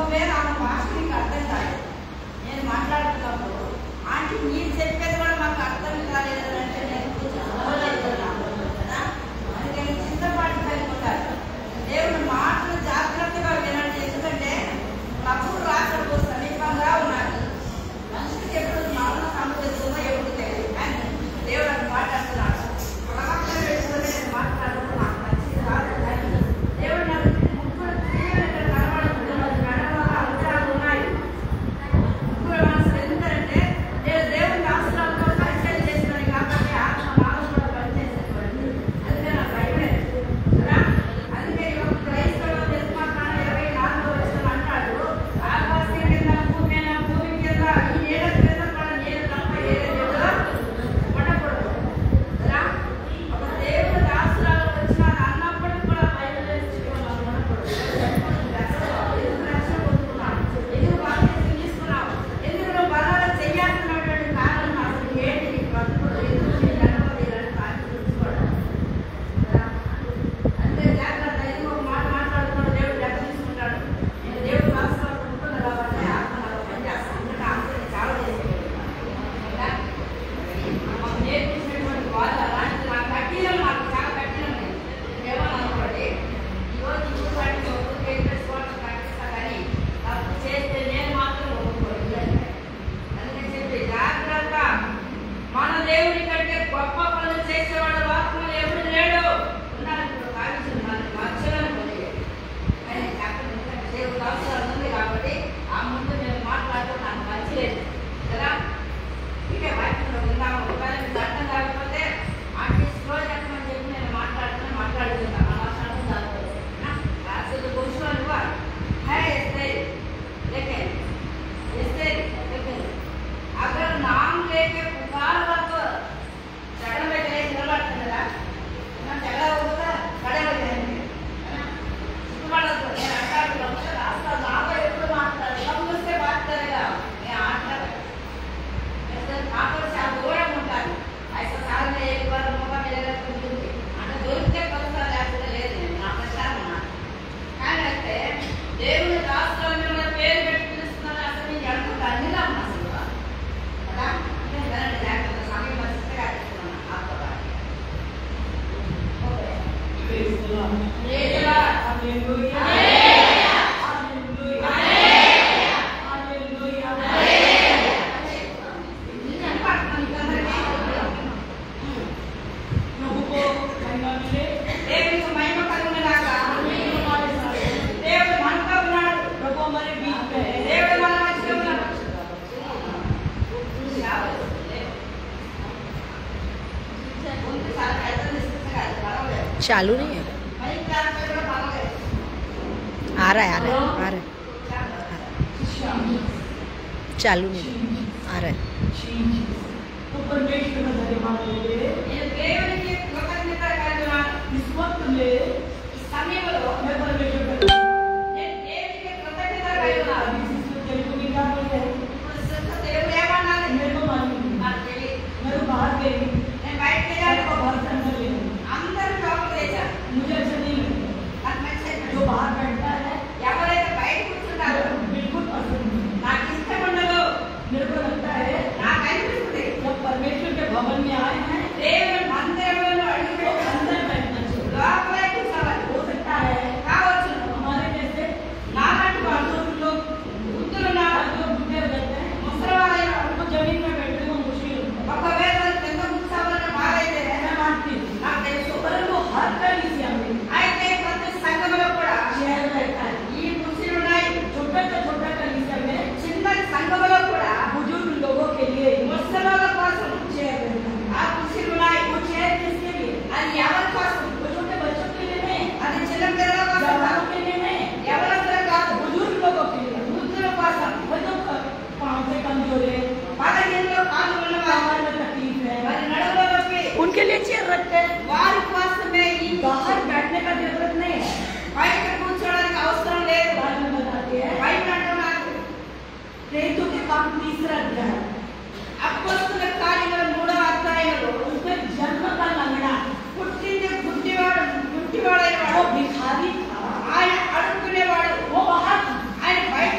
ఒకవేళ ఆమె భాష మీకు అర్థం కాలేదు, నేను మాట్లాడుతున్నప్పుడు ఆంటీ మీరు చెప్పేది కూడా మాకు అర్థం కాలేదు అంటే నేను కదా, అందుకని చిన్నపాటి కలిగి ఉంటారు. దేవుని మాటలు జాగ్రత్తగా వినండి, ఎందుకంటే తప్పుడు రాకడకు సమీపంగా ఉన్నారు. మనుషులకు ఎప్పుడు మరణ సంభవిస్తుందో ఎప్పుడు తెలియదు, కానీ దేవుడు అని మాట్లాడుతున్నాడు. ప్రవక్త వేసుకొని నేను మాట్లాడడం నాకు మంచిది కాదు, కానీ దేవుడు నాకు ముగ్గురు స్త్రీలు ఇక్కడ కనబడుతున్నారు. మెడలో అంతరాలు ఉన్నాయి. ముగ్గురు మనసులు ఎందుకంటే నేను దేవుని అవసరాలతో పరిచయం చేసుకుని కాబట్టి ఆత్మ మానవులో పనిచేసేటువంటి అందుకే నాకు భయమే కదా. అందుకే ఒక క్రైస్తవ నిర్మాణ 24వ వచనం అంటాడు, ఆకాశం కింద భూమి కింద ఈ నేల కింద కూడా నేను తప్ప ఏదే ఉండకూడదు కదా. ఒక దేవుడు దాసురాలు వచ్చిన అన్నప్పటికి కూడా బయలుదేరి మనం ఉండకూడదు. ఎందుకు రక్షణ పొందుకున్నాం, ఎందుకు బాధ్యతలు తీసుకున్నాం, ఎందుకు నువ్వు బలాలు చేయాల్సినటువంటి కారణం అసలు ఏంటి, బతుకులు ఎందుకు జనవరిలని బాధ్యత తీసుకోవడం కదా. అంతే జాగ్రత్త. ఎందుకు ఒక మాట మాట్లాడుతున్నాడు, దేవుడు లెక్క తీసుకుంటాడు. నేను దేవుడు దాసురాలు ఉంటున్నా కాబట్టి ఆత్మ నాకు పనిచేస్తాను, ఎందుకంటే ఆత్మని చాలా చేసేవాడు కదా. మాకు నేర్పించినటువంటి వాళ్ళు అలాంటి నాకు కఠినం, నాకు చాలా కఠినం. ఏమని అనుకోండి, ఈరోజు ఇప్పుడు వాటిని ఒక్కొక్క చేసుకోవడం కట్టిస్తా, కానీ తప్పు చేస్తే నేను మాత్రం ఒప్పుకోలేదు. అందుకని చెప్పి జాగ్రత్త. మన దేవుని కంటే గొప్ప పనులు చేసేవాడు లోకంలో ఎవరు లేడు. ఉన్నారు ఇప్పుడు కావించిన మనకి మధ్యలో పొందేది, కానీ అక్కడ ఎందుకంటే దేవుడు అవసరం ఉంది కాబట్టి ఆ ముందు నేను మాట్లాడటం నాకు మంచిలేదు కదా. ఇక వాక్యంలో ఉందాము. ఒకవేళ మీకు అర్థం కాకపోతే ఆంటీ స్లో చెప్పమని చెప్పి నేను మాట్లాడుతున్నాను, మాట్లాడుతున్నాను. మన అవసరం కాదు కూర్చోని వారు अगर नाम लेके पुकार तो झगड़ में गए निलबड़ा ना झगड़ा होगा खड़े हो जाएंगे रास्ता लाभ एपड़ मुझसे बात करेगा मैं आकर से आप दूर ఉంటారు. ऐसा साल में एक बार मौका मिलेगा तो मिलूंगी అంటే దొరికితే కొలసారి లేకపోతే లేదు. నా ప్రచారం కానీ అయితే దేవుని రాష్ట్రాన్ని మన పేరు పెట్టి పిలుస్తున్నారు. అసలు మీకు అనుకుంటా అన్ని నమ్మకం కదా. నేను జాగ్రత్త సమయం పరిస్థితిగా అడుగుతున్నాను ఆత్మగా. चालू नहीं है, आ रहा है चालू नहीं आ रहा है. मुझे अच्छा नहीं लगता जो बाहर बैठता है ఎవరైతే బయట కూర్చుంటారో बिल्कुल पसंद నాకు ఇష్టం ఉండదు. मेरे को लगता है నాకు అనిపిస్తుంది जब परमेश्वर के भवन में आए हैं దేవుని మందిరంలో అడుగు अंदर बैठना चाहिए. లోపలే కూర్చోవాలి. हो सकता है కావచ్చు हमारे जैसे नालांటి వాళ్ళు వృద్ధులు जो बूढ़े रहते हैं ముసలివారైన वो जमीन में बैठने को मुश्किल होता है. ఒకవేళ కింద కూర్చోవాలని బాగైతే मैं मानती हूँ నాకు తెలుసు. परंतु हर कलीसिया में అయితే ప్రతి సంఘంలో కూడా चेयर रहता है. ఈ కుర్చీలు ఉన్నాయి. छोटा से छोटा कलीसिया में చిన్న సంఘంలో కూడా बुजुर्ग लोगों के लिए ముసలివాళ్ళ కోసం चेयर रहता है. ఆ కుర్చీలు ఉన్నాయి. वो चेयर किसके लिए? అది ఎవరి కోసం? वो छोटे बच्चों के लिए नहीं. అది చిన్న పిల్లల కోసం. जवानों के लिए नहीं. ఎవరి కాదు. बुजुर्ग लोगों के लिए. వృద్ధుల కోసం. वो जो पाँव से कमजोर है, బలహీనలో కాలు ఉన్నవారు, में तकलीफ है, మరి నడుములో నొప్పి, उनके लिए चेयर रखते हैं. వారి కోసమే ఈ बाहर बैठने का जरूरत नहीं है. బయట కూర్చోడానికి అవసరం లేదు. बाद में बताते हैं. బయట అంటున్నారు. प्रेरितों के काम 3रा अध्याय అపోస్తలుల కార్యముల 3వ అధ్యాయంలో उसमें जन्म का लंगड़ा పుట్టింది గుడ్డివాడైన वो भिखारी था. ఆయన అడుక్కునేవాడు. वो बाहर था. ఆయన బయట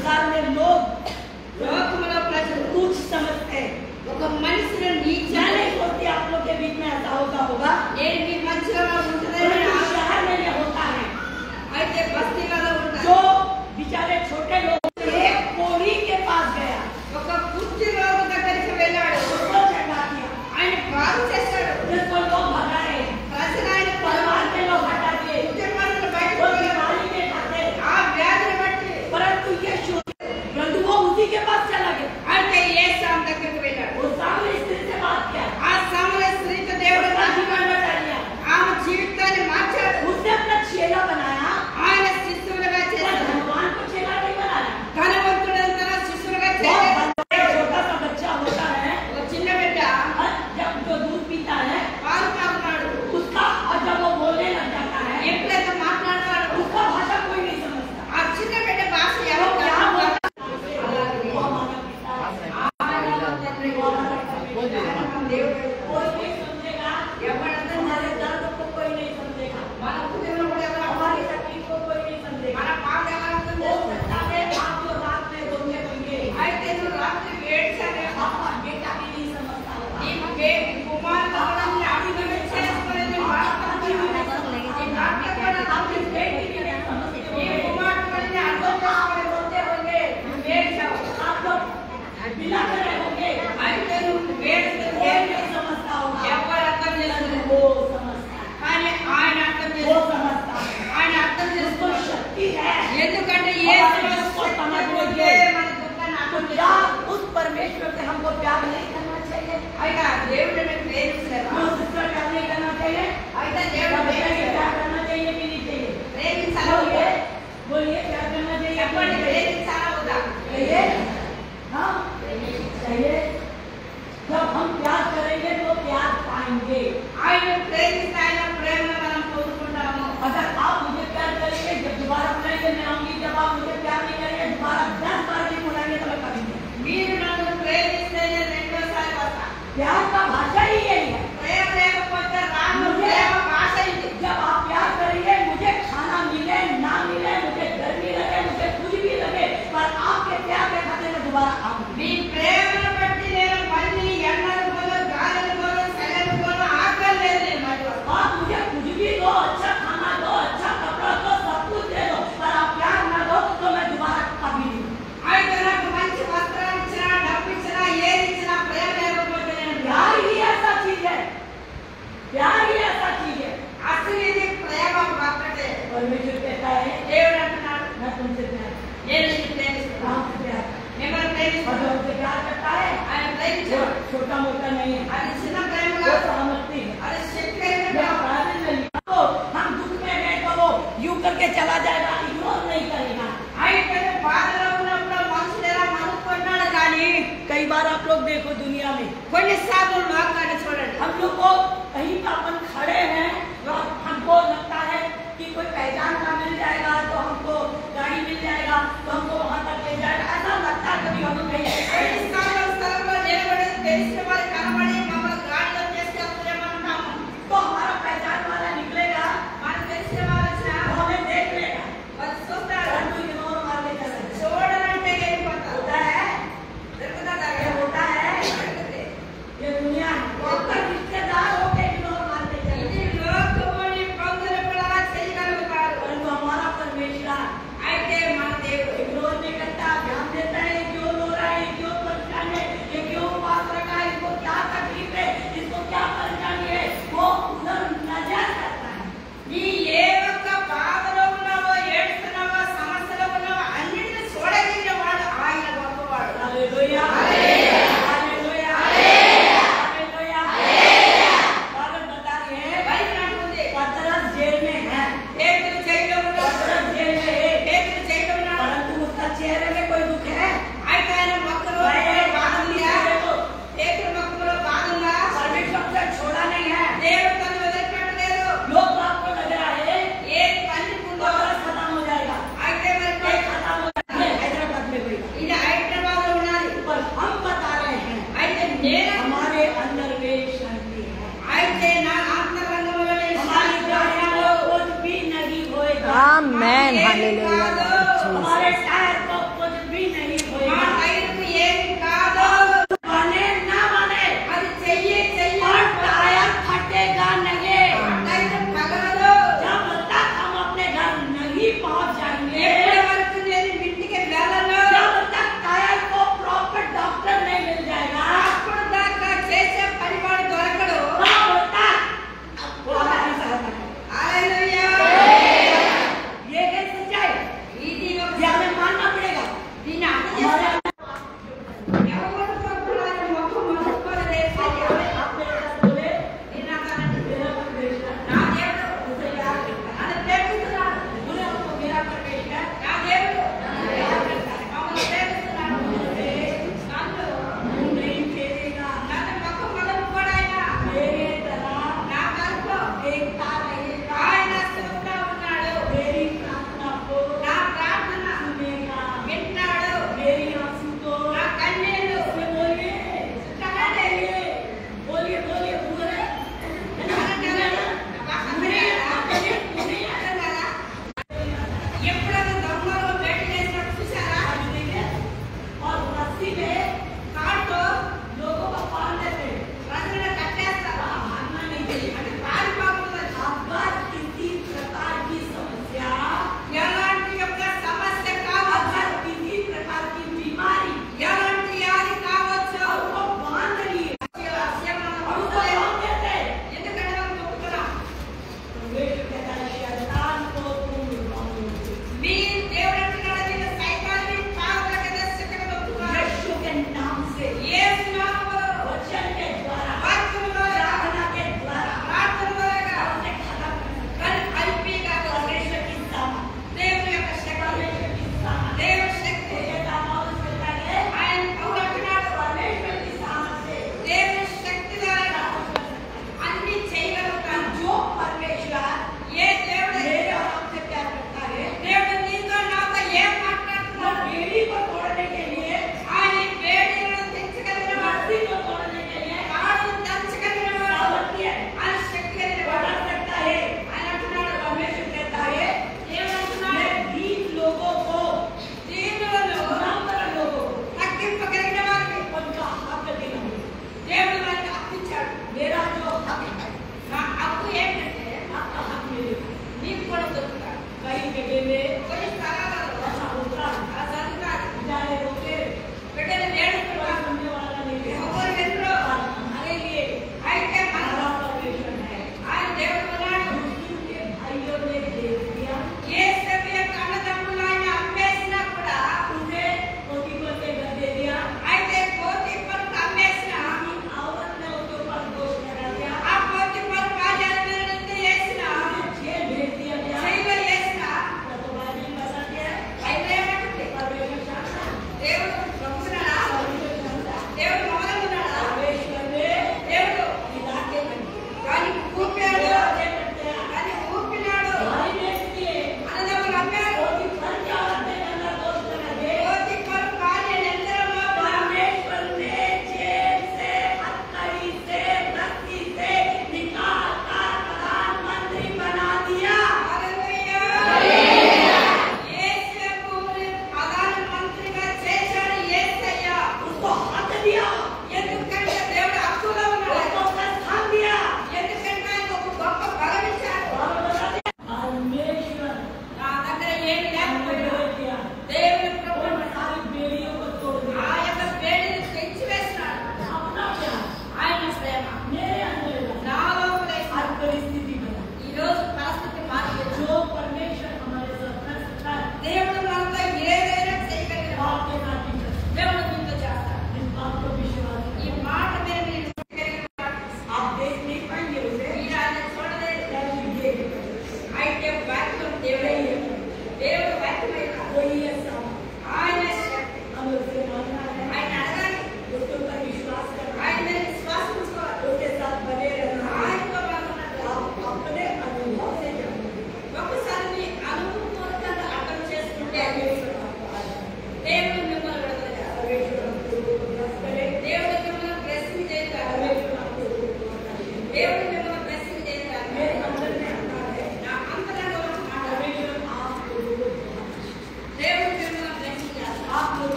संसार में लोग లోకములో ప్రజలు कुछ समझते हैं। ఒక మనిషిని मैं నీచంగా नहीं सोचती आप लोग के बीच में ऐसा होगा నేను మీ మధ్యలో ఉంటుందని परंतु शहर में ये होता है। అయితే బస్తీలలో ఉంటారు जो बेचारे छोटे लोग एक कोढ़ी के पास गया, ఒక కుర్చీ రోగు దగ్గరికి వెళ్ళాడు उसको चढ़ा दिया, ఆయన బాగు చేశాడు जिसको लोग भगाए, ప్రజలు ఆయన परिवार के लोग हटा दिए, కుటుంబాలను బయటకు वो వెళ్ళాడు. बीमारी में खाते, ఆ వ్యాధిని బట్టి परंतु ये परंतु वो उसी के पास चला गया। అంటే ఏ సామ్ దగ్గరికి వెళ్ళాడు वो सामने स्त्री से बात किया, ఆ సమయ స్త్రీతో దేవుడు उसका जीवन बचा लिया, ఆమె జీవితాన్ని మార్చాడు उसने अपना चेला बनाया, ఆయన శిష్యులుగా पर చేశాడు भगवान को चेला नहीं बनाया। ధనవంతుడంతా శిష్యులుగా वो చేశాడు छोटा सा बच्चा होता है, ఒక చిన్న బిడ్డ जब जो दूध पीता है పాలు తాగుతాడు उसका, और जब वो बोलने लग जाता है ఎప్పుడైతే మాట్లాడతాడు उसका भाषा कोई नहीं समझता। ఆ చిన్న బిడ్డ భాష वो ఎవరు क्या అర్థం बोलता కాదు. है? वो हमारा पिता है, वो हमारा దేవుడు कोई नहीं समझेगा, ఎవరంతా हमारे दर्द को कोई नहीं समझेगा, మన కుటుంబంలో కూడా ఎవరు हमारी तकलीफ को कोई नहीं समझेगा। మన పాప ఎవరు అర్థం हो చేసుకోరు. सकता है आप जो रात में रोते होंगे, అయితే నువ్వు రాత్రి ఏడ్చానే आपका बेटा भी नहीं समझता होगा, నీ కుమారుడు కూడా నీ అభివృద్ధి చేసుకుని నీ आपका భర్త जीवन కూడా नहीं నీ समझता, భర్త కూడా आपकी बेटी भी नहीं समझती నీ होगी। కుమారుడు కూడా నీ అర్థం చేసుకుని రోతే होंगे నువ్వు ఏడ్చావు आप लोग बिना करे होंगे, అయితే నువ్వు ఏడిస్తే कोई नहीं समझता होगा, ఎవరు అర్థం చేసుకోరు. वो समझता है, కానీ ఆయన అర్థం वो చేసుకోరు. समझता है, ఆయన అర్థం उसको చేసుకోరు. शक्ति है। ఎందుకంటే ఏ సమస్య సమస్య మన దుఃఖాన్ని तो అర్థం क्या చేసుకోరు. उस परमेश्वर से हमको प्यार नहीं करना चाहिए? అయితే ఆ దేవుడిని ప్రేమించలేదా? वो सिस्टर प्यार नहीं करना चाहिए? అయితే क्या దేవుడు बताइए, ప్రేమించలేదా? प्यार करना चाहिए कि नहीं चाहिए? ప్రేమించాలా बोलिए, వద్దా? बोलिए, प्यार करना चाहिए कि చెప్పండి, नहीं चाहिए? ప్రేమించాలా వద్దా? चाहिए? हाँ, चाहिए। जब हम प्यार करेंगे तो प्यार पाएंगे। ఆయన ప్రేమిస్తే ఆయన ప్రేమను మనం పొందుకుంటాము. अगर आप मुझे प्यार करेंगे, जब दोबारा बुलाएंगे मैं आऊंगी, जब आप मुझे प्यार नहीं करेंगे दोबारा 10 बार भी बुलाएंगे तो मैं कभी नहीं। మీరు నన్ను ప్రేమిస్తే నేను రెండోసారి వస్తా. प्यार का भाषा ही यही है। ప్రేమ లేకపోతే రాను ప్రేమ భాష ఇది. जब आप प्यार करेंगे, मुझे खाना मिले ना मिले, मुझे गर्मी लगे, मुझे कुछ भी लगे, पर आपके प्यार के खाते में दोबारा आऊंगी। మీ ప్రేమను బట్టి నేను మళ్ళీ ఎండలు పోను, గాలులు పోను, సెగలు పోను, ఆకలి లేదు నేను మళ్ళీ వస్తా. आप मुझे कुछ भी दो, अच्छा खाना दो, अच्छा कपड़ा दो, सब कुछ दे दो, पर आप प्यार ना दो तो मैं दोबारा कभी नहीं। అయితే నాకు మంచి వస్త్రాలు ఇచ్చినా, డబ్బు ఇచ్చినా, ఏది ఇచ్చినా ప్రేమ లేకపోతే నేను प्यार ही ऐसा चीज है, प्यार ही ऐसा चीज है। అసలు ఇది ప్రేమ ఒక్కటే. परमेश्वर कहता है, దేవుడు అంటున్నాడు मैं तुमसे प्यार करता నేను నిన్ను ప్రేమిస్తున్నాను. हूं, आपसे प्यार करता మిమ్మల్ని हूं। और ప్రేమిస్తున్నాను. जो हमसे प्यार करता है ఆయన वो ప్రేమించాడు. छोटा मोटा नहीं है, అది చిన్న ప్రేమ वो కాదు. सहमति है। అది శక్తి అయిన मैं ప్రేమ. अपराधी नहीं हूं। तो हम दुख में गए तो वो यूं करके चला जाएगा, इग्नोर नहीं करेगा। అయితే బాధలో ఉన్నప్పుడు మనుషులు ఎలా మనుక్కున్నాడు కానీ कई बार आप लोग देखो दुनिया में, కొన్నిసార్లు లోకాన్ని చూడండి. हम लोग को कहीं पर अपन खड़े हैं, और हमको लगता है कि कोई पहचान का मिल जाएगा तो हमको गाड़ी मिल जाएगा, तो हमको वहां तक ले जाएगा, ऐसा लगता है कभी हम कहीं। కొన్నిసార్లు స్థలంలో నిలబడి తెలిసిన వారు కనబడి మమ్మల్ని గాడిలో తీసుకెళ్తామనుకుంటాము. तो हमारा पहचान वाला निकलेगा, మనకు తెలిసిన వారు వచ్చినా तो हमें देख लेगा, వాళ్ళు చూస్తారు. परंतु इग्नोर मारने का नहीं। చూడనంటే వెళ్ళిపోతారు. होता है, దొరుకుతుందా? ये होता है, దొరుకుతుంది. ये दुनिया है। तो आपका रिश्तेदार हो के इग्नोर मारने का ఇది नहीं।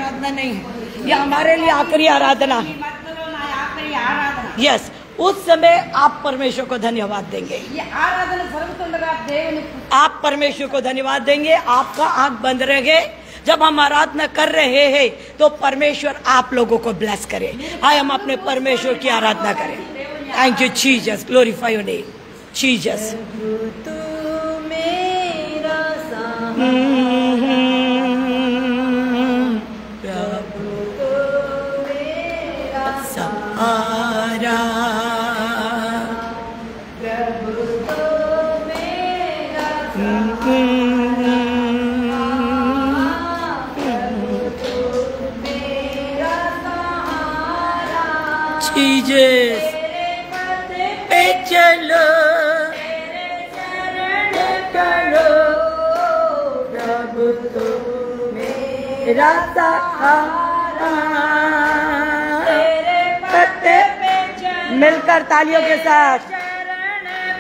आराधना नहीं है, ये हमारे लिए आखिरी आराधना है। यस, उस समय आप परमेश्वर को धन्यवाद देंगे, आप परमेश्वर को धन्यवाद देंगे। आपका आंख बंद रहे जब हम आराधना कर रहे हैं तो परमेश्वर आप लोगों को ब्लेस करे। आइए हम अपने परमेश्वर की आराधना करें। Thank you Jesus, glorify your name Jesus. Sahara Jesus पे चलो, चलो प्रभु तो मेरा सहारा। मिलकर तालियों के साथ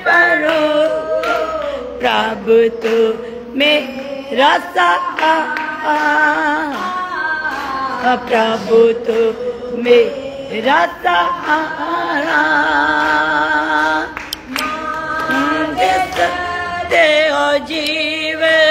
करो, प्रभु तो मेरा सहारा, प्रभु तो मेरा सहारा। दे हो जीवन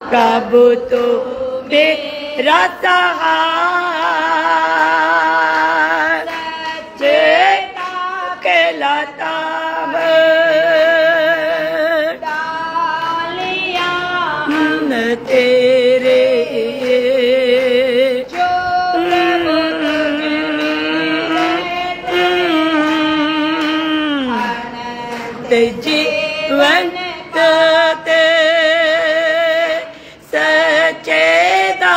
प्रभु तो मेरा सहारा कहलाता है। तेरे जीवन सचेता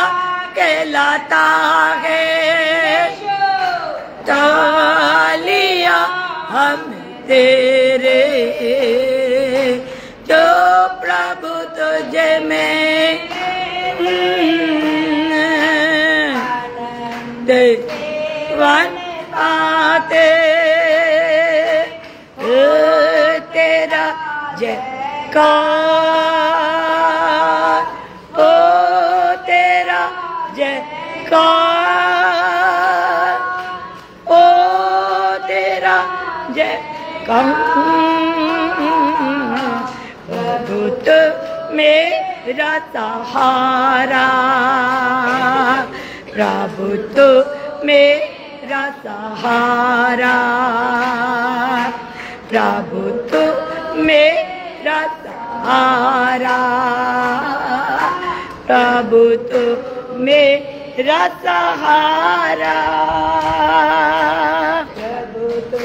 कहलाता है। तालियां हम तेरे जो प्रभु तुझे में आते तेरा जयकार, ओ तेरा जयकार, ओ तेरा जयकार। प्रभु तो मेरा सहारा, प्रभु तो मेरा सहारा, प्रभु तो मेरा सहारा, प्रभु तो मेरा सहारा, प्रभु तो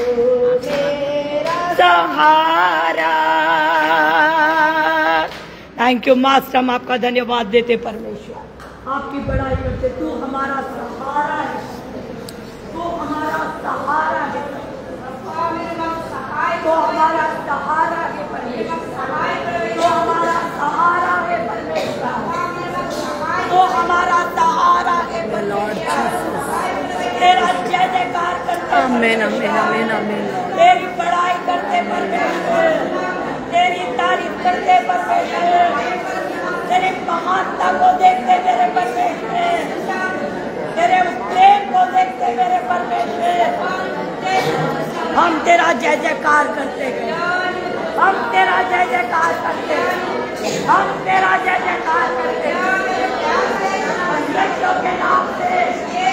मेरा सहारा। थैंक यू मास्टर, हम आपका धन्यवाद देते परमेश्वर, आपकी बड़ाई करते। तू हमारा सहारा है, तू हमारा सहारा है, तो हमारा सहारा है परमेश्वर, तो हमारा सहारा है परमेश्वर, तो हमारा सहारा है परमेश्वर। तेरा जय जयकार करते, आमीन आमीन आमीन आमीन। तेरी बड़ाई करते परमेश्वर, तेरी तारीफ करते परमेश्वर, तेरी महानता को देखते मेरे परमेश्वर, तेरे प्रेम को देखते मेरे परमेश्वर, हम तेरा जय जयकार करते हैं, हम तेरा जय जयकार करते हैं। हम तेरा जय जयकार करते हैं यीशु के नाम से। ये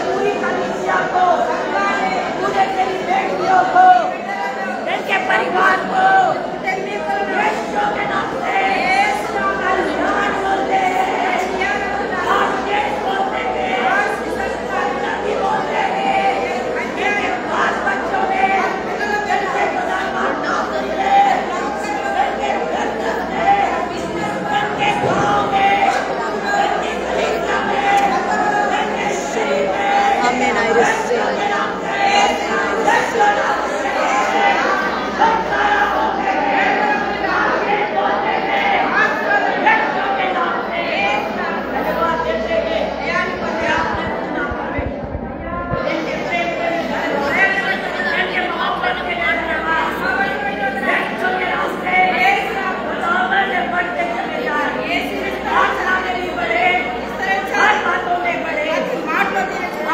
पूरी कलीसिया को, पूरे तेरी बेटियों को, इनके परिवार को यीशु के नाम से कल्याण बोलते हैं, आशीष बोलते हैं, उन्नति बोलते हैं। इनके बाल बच्चों में इनके खुदावंद नाम से, इनके बिजनेस में, इनके गाँव में, इनकी कलीसिया में, इनके शरीर में, Amen. I receive.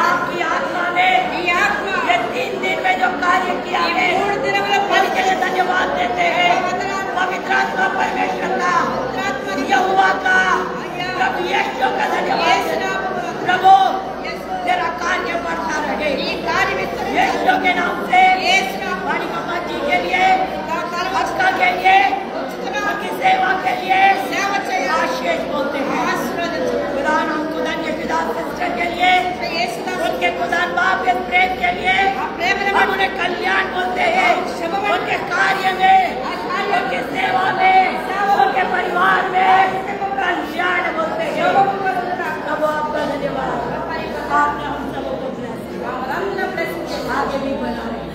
आपकी आत्मा ने ये 3 दिन में जो कार्य किया है उसके लिए धन्यवाद देते हैं। पवित्र आत्मा परमेश्वर का, यहोवा का, प्रभु यीशु का धन्यवाद देते हैं। प्रभु तेरा कार्य बढ़ता रहे यीशु के नाम से। हमारी मामा जी के लिए, भक्ता के लिए, उनकी सेवा के लिए आशीष बोलते हैं। खुदा उनको धन्य पिता सिस्टर के लिए, उनके खुदा बाप के प्रेम के लिए हम उन्हें कल्याण बोलते हैं। उनके कार्य में, उनके सेवा में, उनके परिवार में कल्याण बोलते हैं। प्रभु आपका धन्यवाद, आपने हम सबों को आगे भी बना रहे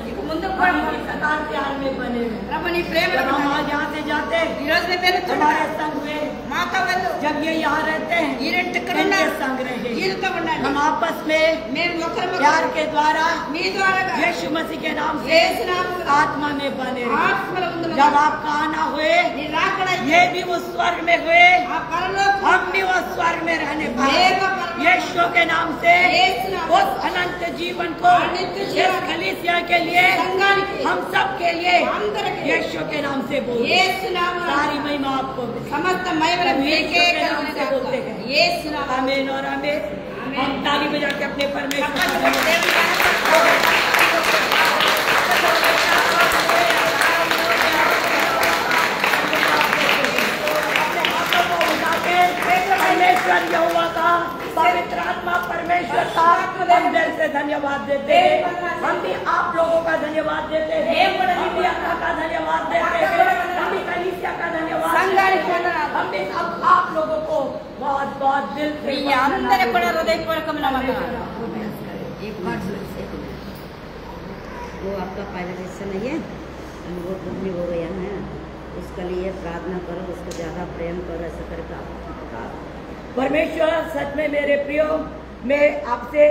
सकार प्यार में बने जब हम आज यहाँ से जाते हमारे संग में, जब ये यहाँ रहते हैं इनके संग रहे। हम आपस में प्यार के द्वारा यीशु मसीह के नाम से आत्मा में बने रहे। जब आपका आना हुए ये भी उस स्वर्ग में हुए, हम भी उस स्वर्ग में रहने पाए यीशु के नाम से। उस अनंत जीवन को इस कलीसिया के लिए, हम सब के लिए यीशु के नाम से बोलते हैं। सारी महिमा आपको समस्त महिमा बोलते हैं। आमीन और आमीन। हम ताली बजा के अपने परमेश्वर परमेश्वर यहोवा का, पवित्र आत्मा परमेश्वर का हम दिल से धन्यवाद देते हैं। हम भी आप लोगों का धन्यवाद देते हैं, हम भी अल्लाह का धन्यवाद देते हैं, हम भी कलीसिया का धन्यवाद देते हैं। हम भी अब आप लोगों को बहुत बहुत दिल से वो आपका पहले हिस्सा नहीं है, वो बुद्धि हो गया है, उसके लिए प्रार्थना करो, उसको ज़्यादा प्रेम करो, ऐसा करके आप परमेश्वर सच में मेरे प्रियो, मैं आपसे